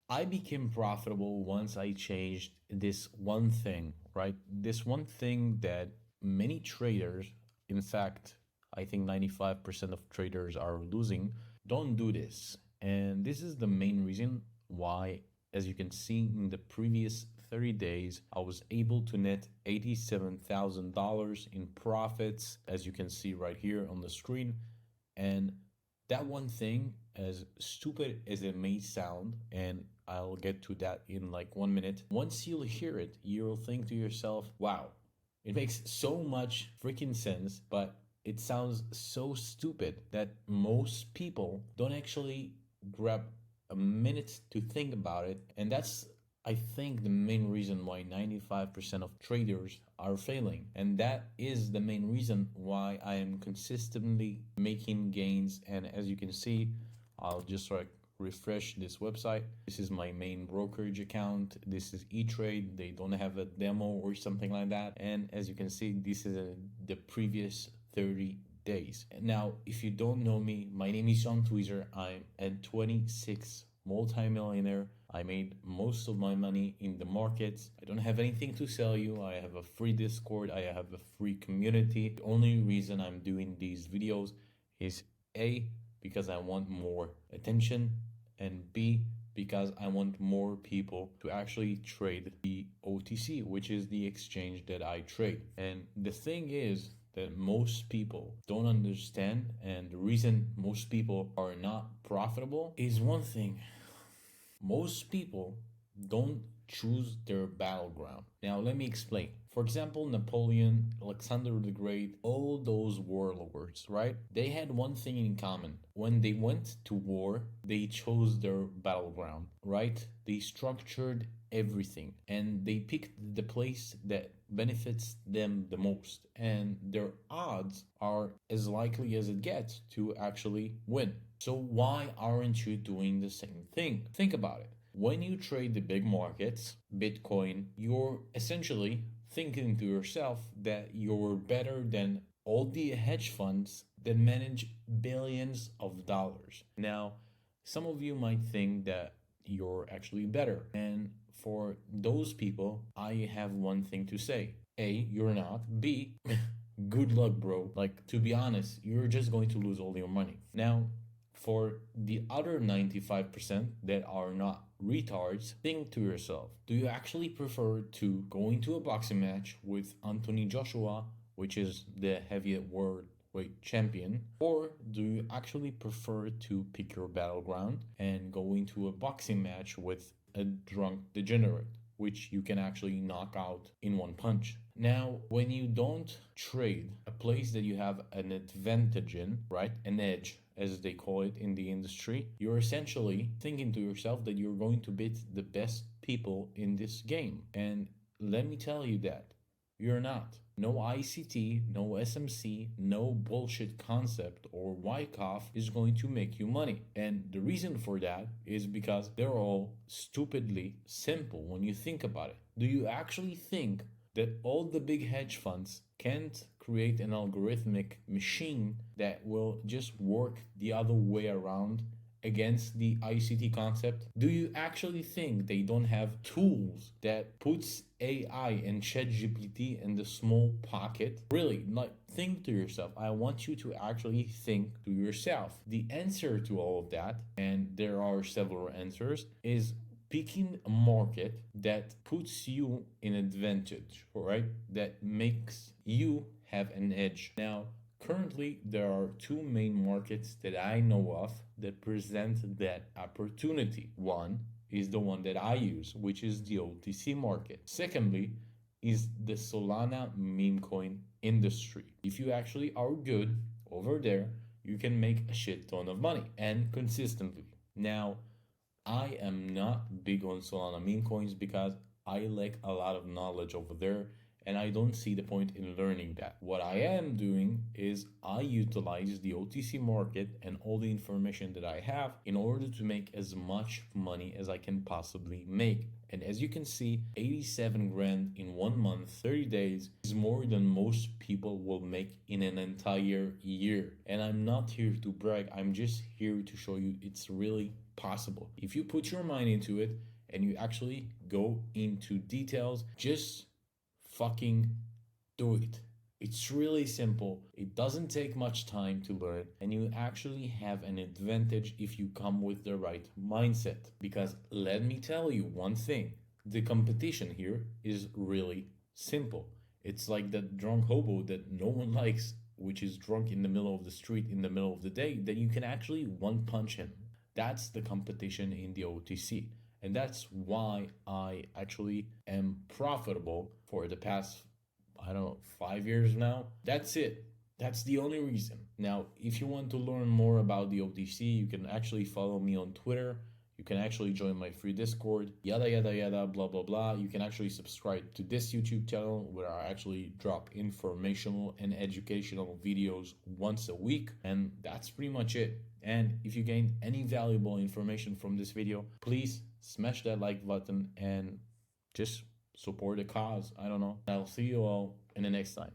I became profitable once I changed this one thing, right? This one thing that many traders, in fact, I think 95% of traders are losing, don't do this. And this is the main reason why, as you can see in the previous 30 days, I was able to net $87,000 in profits, as you can see right here on the screen. And that one thing, as stupid as it may sound, and I'll get to that in like 1 minute, once you'll hear it, you'll think to yourself, wow, it makes so much freaking sense, but it sounds so stupid that most people don't actually grab a minute to think about it. And that's, I think, the main reason why 95% of traders are failing. And that is the main reason why I am consistently making gains. And as you can see, I'll just like refresh this website. This is my main brokerage account. This is E-Trade. They don't have a demo or something like that. And as you can see, this is the previous 30 days. Now, if you don't know me, my name is seantwizer. I'm a 26 multi-millionaire. I made most of my money in the markets. I don't have anything to sell you. I have a free Discord. I have a free community. The only reason I'm doing these videos is A, because I want more attention, and B, because I want more people to actually trade the OTC, which is the exchange that I trade. And the thing is that most people don't understand, and the reason most people are not profitable is one thing. Most people don't choose their battleground. Now, let me explain. For example, Napoleon, Alexander the Great, all those warlords, right? They had one thing in common. When they went to war, they chose their battleground, right? They structured everything and they picked the place that benefits them the most. And their odds are as likely as it gets to actually win. So why aren't you doing the same thing? Think about it. When you trade the big markets, Bitcoin, you're essentially thinking to yourself that you're better than all the hedge funds that manage billions of dollars. Now, some of you might think that you're actually better. And for those people, I have one thing to say. A, you're not. B, good luck, bro. Like, to be honest, you're just going to lose all your money. Now, for the other 95% that are not retards, think to yourself, do you actually prefer to go into a boxing match with Anthony Joshua, which is the heavyweight worldweight champion, or do you actually prefer to pick your battleground and go into a boxing match with a drunk degenerate, which you can actually knock out in one punch? Now, when you don't trade a place that you have an advantage in, right, an edge, as they call it in the industry, you're essentially thinking to yourself that you're going to beat the best people in this game. And let me tell you that you're not. No ICT, no SMC, no bullshit concept or Wyckoff is going to make you money. And the reason for that is because they're all stupidly simple when you think about it. Do you actually think that all the big hedge funds can't create an algorithmic machine that will just work the other way around against the ICT concept? Do you actually think they don't have tools that puts AI and ChatGPT in the small pocket? Really, like, think to yourself. I want you to actually think to yourself. The answer to all of that, and there are several answers, is picking a market that puts you in advantage, right? That makes you have an edge. Now, currently, there are two main markets that I know of that present that opportunity. One is the one that I use, which is the OTC market. Secondly, is the Solana meme coin industry. If you actually are good over there, you can make a shit ton of money and consistently. Now, I am not big on Solana meme coins because I lack a lot of knowledge over there and I don't see the point in learning that. What I am doing is I utilize the OTC market and all the information that I have in order to make as much money as I can possibly make. And as you can see, 87 grand in 1 month, 30 days is more than most people will make in an entire year. And I'm not here to brag, I'm just here to show you it's really possible. If you put your mind into it and you actually go into details, just fucking do it. It's really simple. It doesn't take much time to learn, and you actually have an advantage if you come with the right mindset. Because let me tell you one thing, the competition here is really simple. It's like that drunk hobo that no one likes, which is drunk in the middle of the street in the middle of the day, that you can actually one punch him. That's the competition in the OTC. And that's why I actually am profitable for the past, I don't know, 5 years now. That's it. That's the only reason. Now, if you want to learn more about the OTC, you can actually follow me on Twitter. You can actually join my free Discord, yada, yada, yada, blah, blah, blah. You can actually subscribe to this YouTube channel where I actually drop informational and educational videos once a week. And that's pretty much it. And if you gained any valuable information from this video, please smash that like button and just support the cause. I don't know. I'll see you all in the next time.